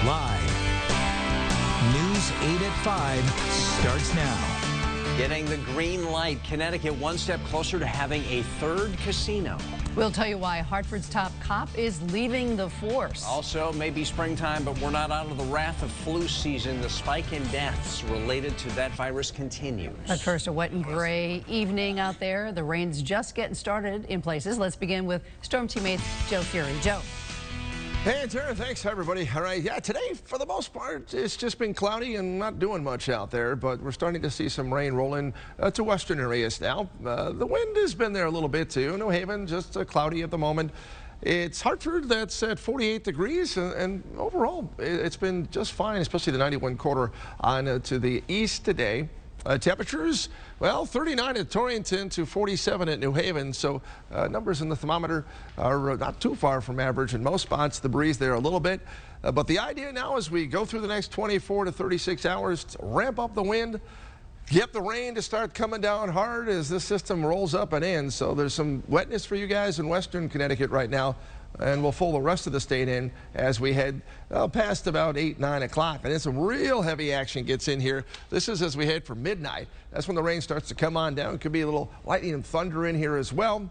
Live. News 8 at 5 starts now. Getting the green light, Connecticut one step closer to having a third casino. We'll tell you why Hartford's top cop is leaving the force. Also, maybe springtime, but we're not out of the wrath of flu season. The spike in deaths related to that virus continues. But first, a wet and gray evening out there. The rain's just getting started in places. Let's begin with Storm teammate Joe Fury. Joe. Hey, Tara, thanks, everybody. All right, yeah, today, for the most part, it's just been cloudy and not doing much out there, but we're starting to see some rain roll in to western areas now. The wind has been there a little bit, too. New Haven, just cloudy at the moment. It's Hartford that's at 48 degrees, and overall, it's been just fine, especially the 91 quarter on to the east today. Temperatures, well, 39 at Torrington to 47 at New Haven, so numbers in the thermometer are not too far from average in most spots. The breeze there a little bit, but the idea now as we go through the next 24 to 36 hours to ramp up the wind, get the rain to start coming down hard as this system rolls up and in. So there's some wetness for you guys in western Connecticut right now, and we'll pull the rest of the state in as we head past about 8, 9 o'clock. And then some real heavy action gets in here. This is as we head for midnight. That's when the rain starts to come on down. Could be a little lightning and thunder in here as well.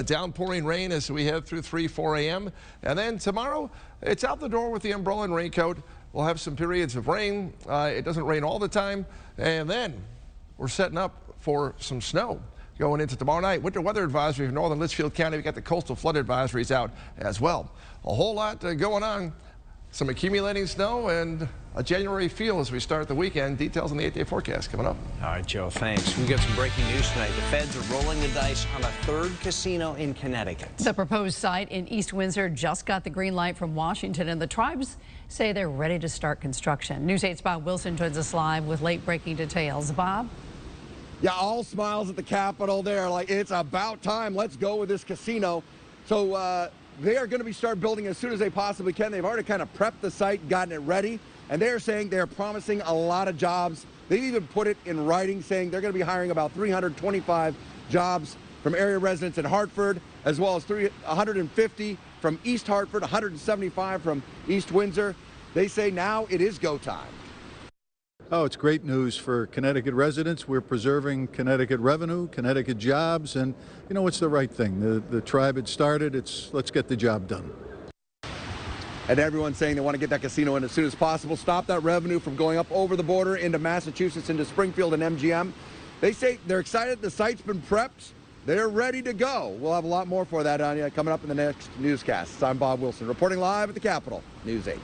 Downpouring rain as we head through 3, 4 a.m. And then tomorrow, it's out the door with the umbrella and raincoat. We'll have some periods of rain. It doesn't rain all the time. And then we're setting up for some snow going into tomorrow night. Winter weather advisory for northern Litchfield County. We got the coastal flood advisories out as well. A whole lot going on. Some accumulating snow and a January feel as we start the weekend. Details on the 8-day forecast coming up. All right, Joe, thanks. We've got some breaking news tonight. The feds are rolling the dice on a third casino in Connecticut. The proposed site in East Windsor just got the green light from Washington, and the tribes say they're ready to start construction. News 8's Bob Wilson joins us live with late breaking details. Bob? Yeah, all smiles at the Capitol there. Like, it's about time. Let's go with this casino. So they are going to start building as soon as they possibly can. They've already kind of prepped the site, gotten it ready, and they're saying they're promising a lot of jobs. They've even put it in writing, saying they're going to be hiring about 325 jobs from area residents in Hartford, as well as 150 from East Hartford, 175 from East Windsor. They say now it is go time. Oh, it's great news for Connecticut residents. We're preserving Connecticut revenue, Connecticut jobs, and you know, it's the right thing. The tribe had started. Let's get the job done. And everyone's saying they want to get that casino in as soon as possible, stop that revenue from going up over the border into Massachusetts, into Springfield and MGM. They say they're excited. The site's been prepped. They're ready to go. We'll have a lot more for that on you coming up in the next newscast. I'm Bob Wilson, reporting live at the Capitol, News 8.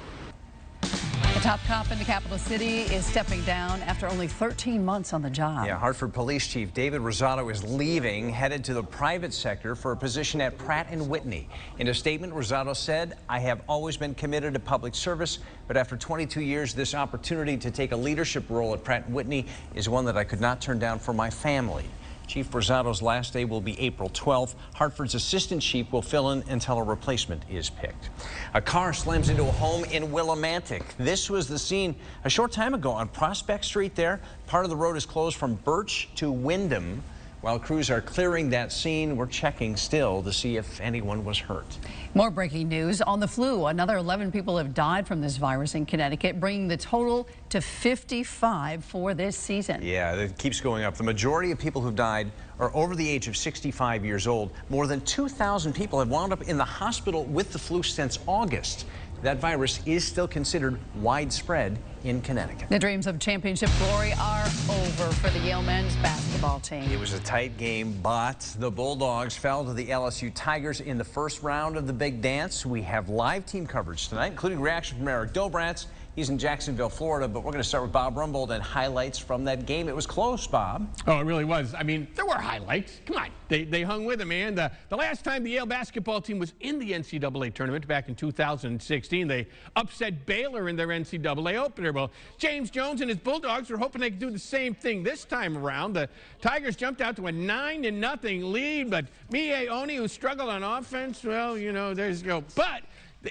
The top cop in the capital city is stepping down after only 13 months on the job. Yeah, Hartford Police Chief David Rosado is leaving, headed to the private sector for a position at Pratt & Whitney. In a statement, Rosado said, "I have always been committed to public service, but after 22 years, this opportunity to take a leadership role at Pratt & Whitney is one that I could not turn down for my family." Chief Rosado's last day will be April 12th. Hartford's assistant chief will fill in until a replacement is picked. A car slams into a home in Willimantic. This was the scene a short time ago on Prospect Street there. Part of the road is closed from Birch to Wyndham. While crews are clearing that scene, we're checking still to see if anyone was hurt. More breaking news on the flu. Another 11 people have died from this virus in Connecticut, bringing the total to 55 for this season. Yeah, it keeps going up. The majority of people who've died are over the age of 65 years old. More than 2,000 people have wound up in the hospital with the flu since August. That virus is still considered widespread in Connecticut. The dreams of championship glory are over for the Yale men's basketball team. It was a tight game, but the Bulldogs fell to the LSU Tigers in the first round of the Big Dance. We have live team coverage tonight, including reaction from Eric Dobrats. He's in Jacksonville, Florida, but we're going to start with Bob Rumbold and highlights from that game. It was close, Bob. Oh, it really was. I mean, there were highlights. Come on. They hung with it, man. The last time the Yale basketball team was in the NCAA tournament back in 2016, they upset Baylor in their NCAA opener. Well, James Jones and his Bulldogs were hoping they could do the same thing this time around. The Tigers jumped out to a 9-0 lead, but Mie Oni, who struggled on offense, well, you know, there's go. But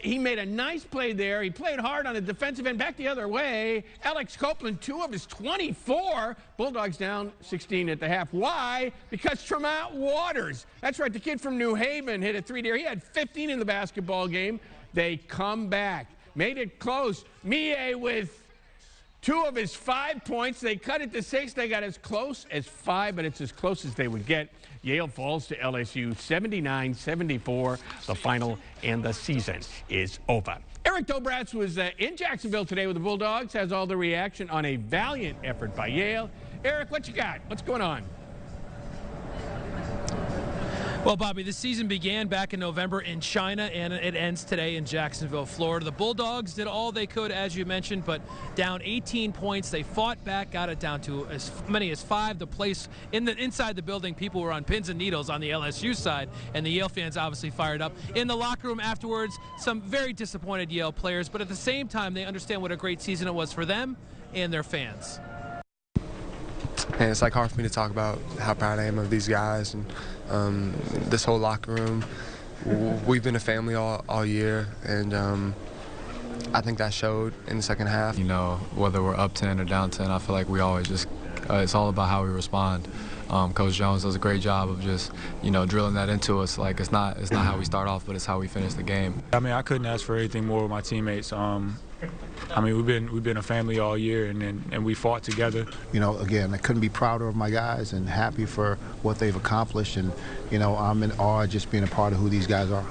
he made a nice play there. He played hard on the defensive end, back the other way. Alex Copeland, 2 of his 24. Bulldogs down 16 at the half. Why? Because Tremont Waters, that's right, the kid from New Haven, hit a 3 there. He had 15 in the basketball game. They come back. made it close. Mie with 2 of his 5 points. They cut it to 6. They got as close as 5, but it's as close as they would get. Yale falls to LSU 79-74. The final, and the season is over. Eric Dobratz was in Jacksonville today with the Bulldogs. Has all the reaction on a valiant effort by Yale. Eric, what you got? What's going on? Well, Bobby, the season began back in November in China, and it ends today in Jacksonville, Florida. The Bulldogs did all they could, as you mentioned, but down 18 points. They fought back, got it down to as many as 5. The place inside the building, people were on pins and needles on the LSU side, and the Yale fans obviously fired up. In the locker room afterwards, some very disappointed Yale players, but at the same time, they understand what a great season it was for them and their fans. And it's like hard for me to talk about how proud I am of these guys and this whole locker room. We've been a family all year, and I think that showed in the second half. You know, whether we're up 10 or down 10, I feel like we always just, it's all about how we respond. Coach Jones does a great job of just, you know, drilling that into us. Like, it's not how we start off, but it's how we finish the game. I mean, I couldn't ask for anything more with my teammates. I mean, we've been a family all year, and we fought together. You know, again, I couldn't be prouder of my guys and happy for what they've accomplished. And, you know, I'm in awe just being a part of who these guys are.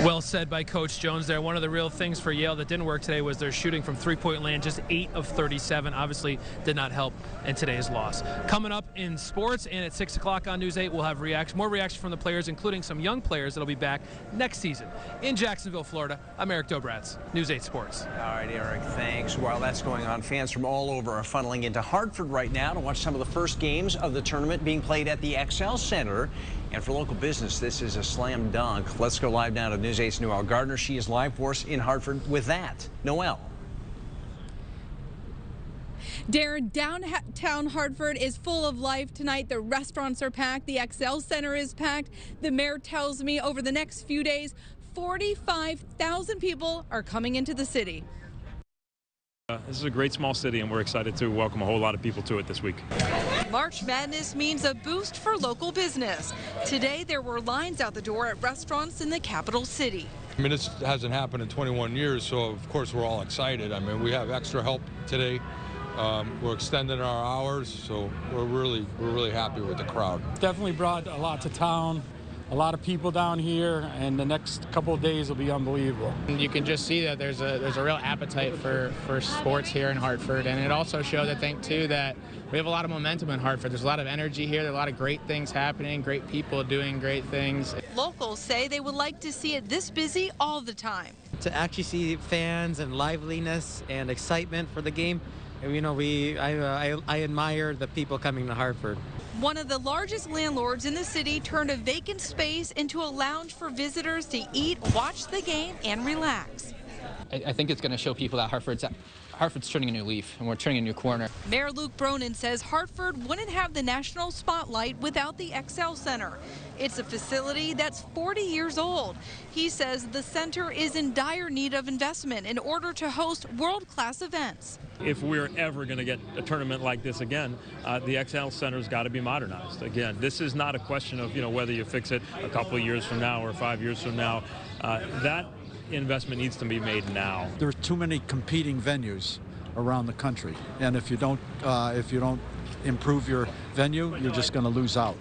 Well said by Coach Jones there. One of the real things for Yale that didn't work today was their shooting from three-point land, just 8 of 37. Obviously did not help in today's loss. Coming up in sports and at 6 o'clock on News 8, we'll have more reaction from the players, including some young players that'll be back next season. In Jacksonville, Florida, I'm Eric Dobratz, News 8 Sports. All right, Eric, thanks. While that's going on, fans from all over are funneling into Hartford right now to watch some of the first games of the tournament being played at the XL Center. And for local business, this is a slam dunk. Let's go live now to News 8's Noelle Gardner. She is live for us in Hartford with that. Noelle. Darren, downtown Hartford is full of life tonight. The restaurants are packed. The XL Center is packed. The mayor tells me over the next few days, 45,000 people are coming into the city. This is a great small city, and we're excited to welcome a whole lot of people to it this week. March Madness means a boost for local business. Today, there were lines out the door at restaurants in the capital city. I mean, this hasn't happened in 21 years, so of course we're all excited. I mean, we have extra help today. We're extending our hours, so we're really happy with the crowd. Definitely brought a lot to town. A lot of people down here, and the next couple of days will be unbelievable. You can just see that there's a real appetite for sports here in Hartford, and it also shows, I think, too, that we have a lot of momentum in Hartford. There's a lot of energy here. There's a lot of great things happening, great people doing great things. Locals say they would like to see it this busy all the time. To actually see fans and liveliness and excitement for the game, you know, I admire the people coming to Hartford. One of the largest landlords in the city turned a vacant space into a lounge for visitors to eat, watch the game, and relax. I think it's going to show people that Hartford's turning a new leaf, and we're turning a new corner. Mayor Luke Bronin says Hartford wouldn't have the national spotlight without the XL Center. It's a facility that's 40 years old. He says the center is in dire need of investment in order to host world-class events. If we're ever going to get a tournament like this again, the XL Center's got to be modernized. Again, this is not a question of, you know, whether you fix it a couple of years from now or 5 years from now. That investment needs to be made now. There are too many competing venues around the country, and if you don't improve your venue, you're just going to lose out.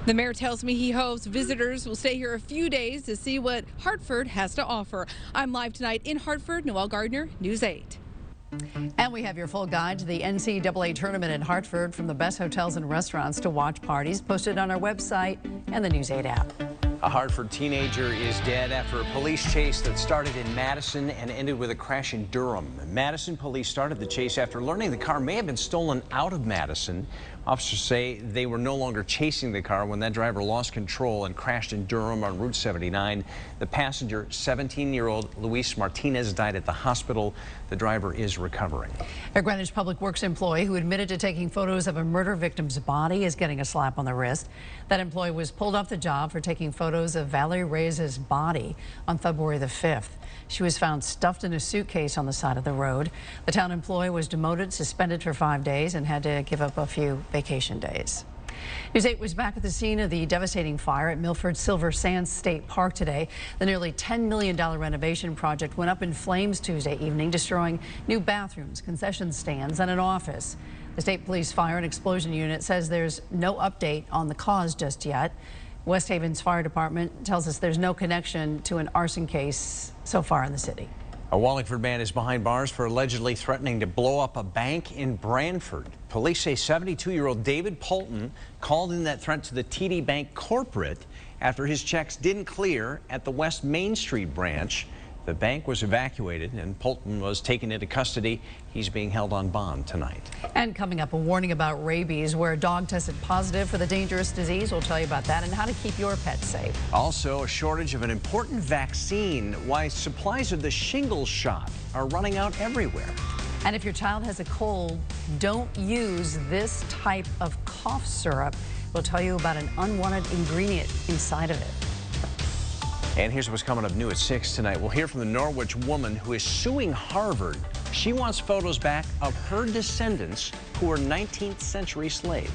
The mayor tells me he hopes visitors will stay here a few days to see what Hartford has to offer. I'm live tonight in Hartford. Noelle Gardner, News 8. And we have your full guide to the NCAA tournament in Hartford, from the best hotels and restaurants to watch parties, posted on our website and the News 8 app. A Hartford teenager is dead after a police chase that started in Madison and ended with a crash in Durham. Madison police started the chase after learning the car may have been stolen out of Madison. Officers say they were no longer chasing the car when that driver lost control and crashed in Durham on Route 79. The passenger, 17-year-old Luis Martinez, died at the hospital. The driver is recovering. A Greenwich Public Works employee who admitted to taking photos of a murder victim's body is getting a slap on the wrist. That employee was pulled off the job for taking photos of Valerie Reyes's body on February the 5th. She was found stuffed in a suitcase on the side of the road. The town employee was demoted, suspended for 5 days, and had to give up a few vacation days. News 8 was back at the scene of the devastating fire at Milford Silver Sands State Park today. The nearly $10 million renovation project went up in flames Tuesday evening, destroying new bathrooms, concession stands, and an office. The State Police Fire and Explosion Unit says there's no update on the cause just yet. West Haven's fire department tells us there's no connection to an arson case so far in the city. A Wallingford man is behind bars for allegedly threatening to blow up a bank in Branford. Police say 72-year-old David Polton called in that threat to the TD Bank corporate after his checks didn't clear at the West Main Street branch. The bank was evacuated and Polton was taken into custody. He's being held on bond tonight. And coming up, a warning about rabies, where a dog tested positive for the dangerous disease. We'll tell you about that and how to keep your pet safe. Also, a shortage of an important vaccine, why supplies of the shingles shot are running out everywhere. And if your child has a cold, don't use this type of cough syrup. We'll tell you about an unwanted ingredient inside of it. And here's what's coming up new at 6 tonight. We'll hear from the Norwich woman who is suing Harvard. She wants photos back of her descendants who were 19th century slaves.